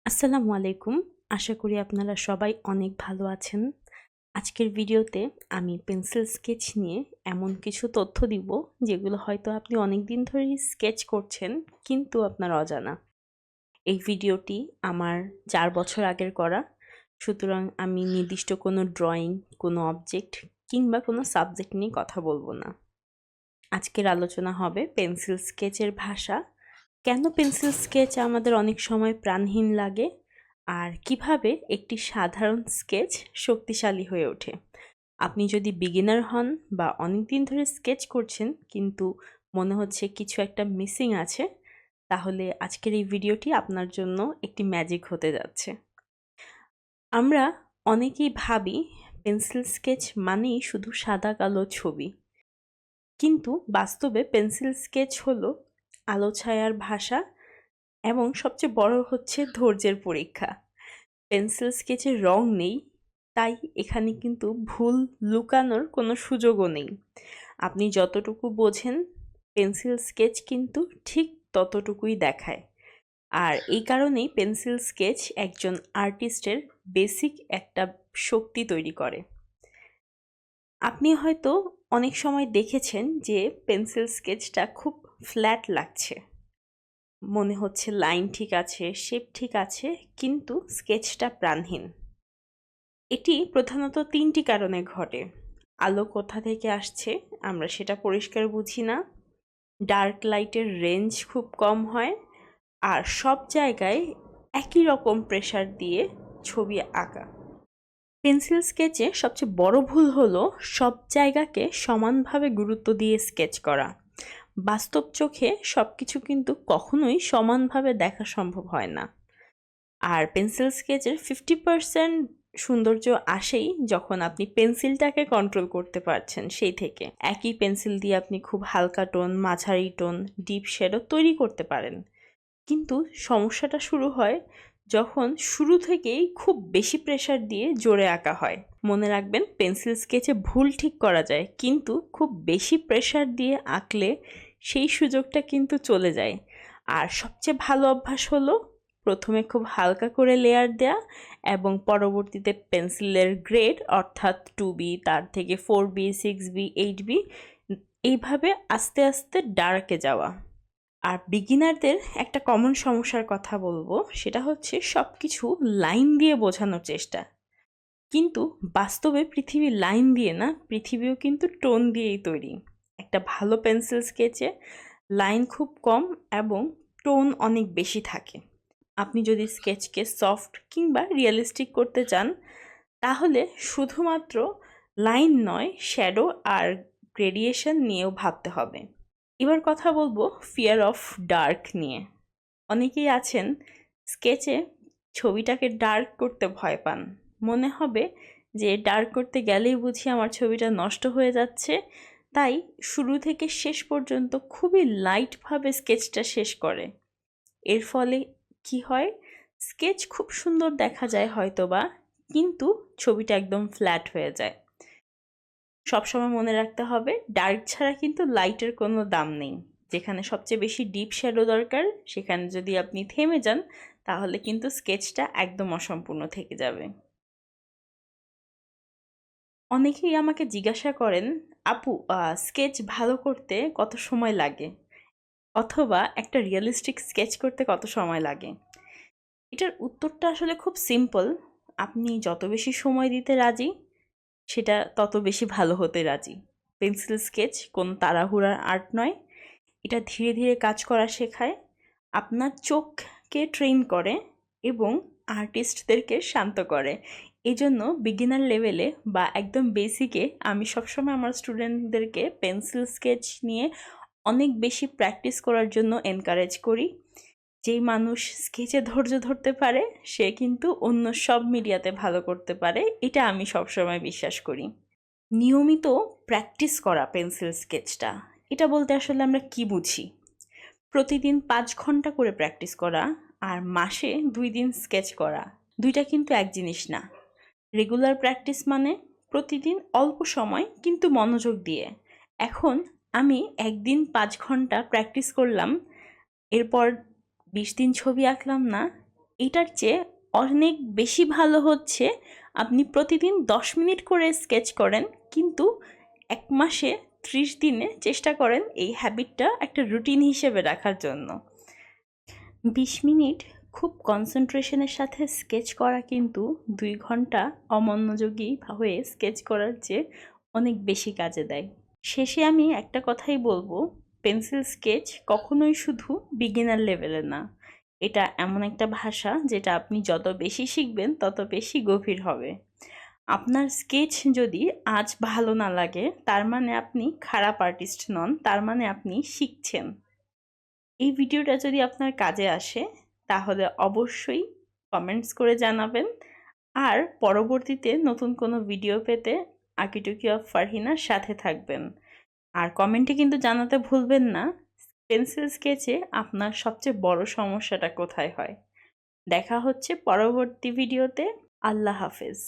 আসসালামু আলাইকুম। আশা করি আপনারা সবাই অনেক ভালো আছেন। আজকের ভিডিওতে আমি পেন্সিল স্কেচ নিয়ে এমন কিছু তথ্য দিব, যেগুলো হয়তো আপনি অনেকদিন ধরেই স্কেচ করছেন, কিন্তু আপনার অজানা। এই ভিডিওটি আমার ৪ বছর আগের করা। সুতরাং আমি নির্দিষ্ট কোনো ড্রয়িং, কোনো অবজেক্ট কিংবা কোনো সাবজেক্ট নিয়ে কথা বলবো না। আজকের আলোচনা হবে পেন্সিল স্কেচের ভাষা, কেন পেন্সিল স্কেচ আমাদের অনেক সময় প্রাণহীন লাগে, আর কিভাবে একটি সাধারণ স্কেচ শক্তিশালী হয়ে ওঠে। আপনি যদি বিগিনার হন বা অনেকদিন ধরে স্কেচ করছেন কিন্তু মনে হচ্ছে কিছু একটা মিসিং আছে, তাহলে আজকের এই ভিডিওটি আপনার জন্য একটি ম্যাজিক হতে যাচ্ছে। আমরা অনেকেই ভাবি পেন্সিল স্কেচ মানেই শুধু সাদা কালো ছবি, কিন্তু বাস্তবে পেন্সিল স্কেচ হলো আলো ছায়ার ভাষা এবং সবচেয়ে বড় হচ্ছে ধৈর্যের পরীক্ষা। পেন্সিল স্কেচে রং নেই, তাই এখানে কিন্তু ভুল লুকানোর কোনো সুযোগও নেই। আপনি যতটুকু বোঝেন, পেন্সিল স্কেচ কিন্তু ঠিক ততটুকুই দেখায়। আর এই কারণেই পেন্সিল স্কেচ একজন আর্টিস্টের বেসিক একটা শক্তি তৈরি করে। আপনি হয়তো অনেক সময় দেখেছেন যে পেন্সিল স্কেচটা খুব ফ্ল্যাট লাগছে, মনে হচ্ছে লাইন ঠিক আছে, শেপ ঠিক আছে, কিন্তু স্কেচটা প্রাণহীন। এটি প্রধানত ৩টি কারণে ঘটে। আলো কোথা থেকে আসছে আমরা সেটা পরিষ্কার বুঝি না, ডার্ক লাইটের রেঞ্জ খুব কম হয়, আর সব জায়গায় একই রকম প্রেসার দিয়ে ছবি আঁকা। পেন্সিল স্কেচে সবচেয়ে বড় ভুল হলো সব জায়গাকে সমানভাবে গুরুত্ব দিয়ে স্কেচ করা। বাস্তব চোখে সবকিছু কিন্তু কখনোই সমানভাবে দেখা সম্ভব হয় না। আর পেন্সিল স্কেচের 50% সৌন্দর্য আসেই যখন আপনি পেন্সিলটাকে কন্ট্রোল করতে পারছেন। সেই থেকে একই পেন্সিল দিয়ে আপনি খুব হালকা টোন, মাঝারি টোন, ডিপ শ্যাডো তৈরি করতে পারেন। কিন্তু সমস্যাটা শুরু হয় যখন শুরু থেকেই খুব বেশি প্রেসার দিয়ে জোরে আঁকা হয়। মনে রাখবেন, পেন্সিল স্কেচে ভুল ঠিক করা যায়, কিন্তু খুব বেশি প্রেসার দিয়ে আঁকলে সেই সুযোগটা কিন্তু চলে যায়। আর সবচেয়ে ভালো অভ্যাস হলো প্রথমে খুব হালকা করে লেয়ার দেয়া এবং পরবর্তীতে পেন্সিলের গ্রেড অর্থাৎ 2B, তার থেকে 4B, 6B, 8B, এইভাবে আস্তে আস্তে ডার্কে যাওয়া। আর বিগিনারদের একটা কমন সমস্যার কথা বলবো, সেটা হচ্ছে সবকিছু লাইন দিয়ে বোঝানোর চেষ্টা। কিন্তু বাস্তবে পৃথিবী লাইন দিয়ে না, পৃথিবীও কিন্তু টোন দিয়েই তৈরি। একটা ভালো পেন্সিল স্কেচে লাইন খুব কম এবং টোন অনেক বেশি থাকে। আপনি যদি স্কেচকে সফট কিংবা রিয়েলিস্টিক করতে চান, তাহলে শুধুমাত্র লাইন নয়, শ্যাডো আর গ্রেডিয়েশন নিয়েও ভাবতে হবে। এবার কথা বলবো ফিয়ার অফ ডার্ক নিয়ে। অনেকেই আছেন স্কেচে ছবিটাকে ডার্ক করতে ভয় পান। মনে হবে যে ডার্ক করতে গেলেই বুঝি আমার ছবিটা নষ্ট হয়ে যাচ্ছে, তাই শুরু থেকে শেষ পর্যন্ত খুবই লাইটভাবে স্কেচটা শেষ করে। এর ফলে কি হয়, স্কেচ খুব সুন্দর দেখা যায় হয়তোবা, কিন্তু ছবিটা একদম ফ্ল্যাট হয়ে যায়। সবসময় মনে রাখতে হবে, ডার্ক ছাড়া কিন্তু লাইটের কোনো দাম নেই। যেখানে সবচেয়ে বেশি ডিপ শ্যাডো দরকার, সেখানে যদি আপনি থেমে যান, তাহলে কিন্তু স্কেচটা একদম অসম্পূর্ণ থেকে যাবে। অনেকেই আমাকে জিজ্ঞাসা করেন, আপু, স্কেচ ভালো করতে কত সময় লাগে, অথবা একটা রিয়েলিস্টিক স্কেচ করতে কত সময় লাগে? এটার উত্তরটা আসলে খুব সিম্পল। আপনি যত বেশি সময় দিতে রাজি, সেটা তত বেশি ভালো হতে রাজি। পেন্সিল স্কেচ কোনো তাড়াহুড়ার আর্ট নয়, এটা ধীরে ধীরে কাজ করা শেখায়, আপনার চোখকে ট্রেন করে এবং আর্টিস্টদেরকে শান্ত করে। এজন্য বিগিনার লেভেলে বা একদম বেসিকে আমি সবসময় আমার স্টুডেন্টদেরকে পেন্সিল স্কেচ নিয়ে অনেক বেশি প্র্যাকটিস করার জন্য এনকারেজ করি। যেই মানুষ স্কেচে ধৈর্য ধরতে পারে, সে কিন্তু অন্য সব মিডিয়াতে ভালো করতে পারে, এটা আমি সবসময় বিশ্বাস করি। নিয়মিত প্র্যাকটিস করা পেন্সিল স্কেচটা, এটা বলতে আসলে আমরা কি বুঝি? প্রতিদিন ৫ ঘন্টা করে প্র্যাকটিস করা আর মাসে ২ দিন স্কেচ করা, দুইটা কিন্তু এক জিনিস না। রেগুলার প্র্যাকটিস মানে প্রতিদিন অল্প সময় কিন্তু মনোযোগ দিয়ে। এখন আমি একদিন ৫ ঘন্টা প্র্যাকটিস করলাম, এরপর ২০ দিন ছবি আঁকলাম না, এটার চেয়ে অনেক বেশি ভালো হচ্ছে আপনি প্রতিদিন 10 মিনিট করে স্কেচ করেন, কিন্তু 1 মাসে 30 দিনে চেষ্টা করেন এই হ্যাবিটটা একটা রুটিন হিসেবে রাখার জন্য। 20 মিনিট খুব কনসেন্ট্রেশনের সাথে স্কেচ করা কিন্তু 2 ঘন্টা অমনোযোগী হয়ে স্কেচ করার চেয়ে অনেক বেশি কাজে দেয়। শেষে আমি একটা কথাই বলবো, পেন্সিল স্কেচ কখনোই শুধু বিগিনার লেভেলে না। এটা এমন একটা ভাষা যেটা আপনি যত বেশি শিখবেন তত বেশি গভীর হবে। আপনার স্কেচ যদি আজ ভালো না লাগে তার মানে আপনি খারাপ আর্টিস্ট নন, তার মানে আপনি শিখছেন। এই ভিডিওটা যদি আপনার কাজে আসে তাহলে অবশ্যই কমেন্টস করে জানাবেন, আর পরবর্তীতে নতুন কোনো ভিডিও পেতে আঁকিটুকি অফ ফারহিনার সাথে থাকবেন। আর কমেন্টে কিন্তু জানাতে ভুলবেন না পেন্সিল স্কেচে আপনার সবচেয়ে বড় সমস্যাটা কোথায় হয়। দেখা হচ্ছে পরবর্তী ভিডিওতে। আল্লাহ হাফেজ।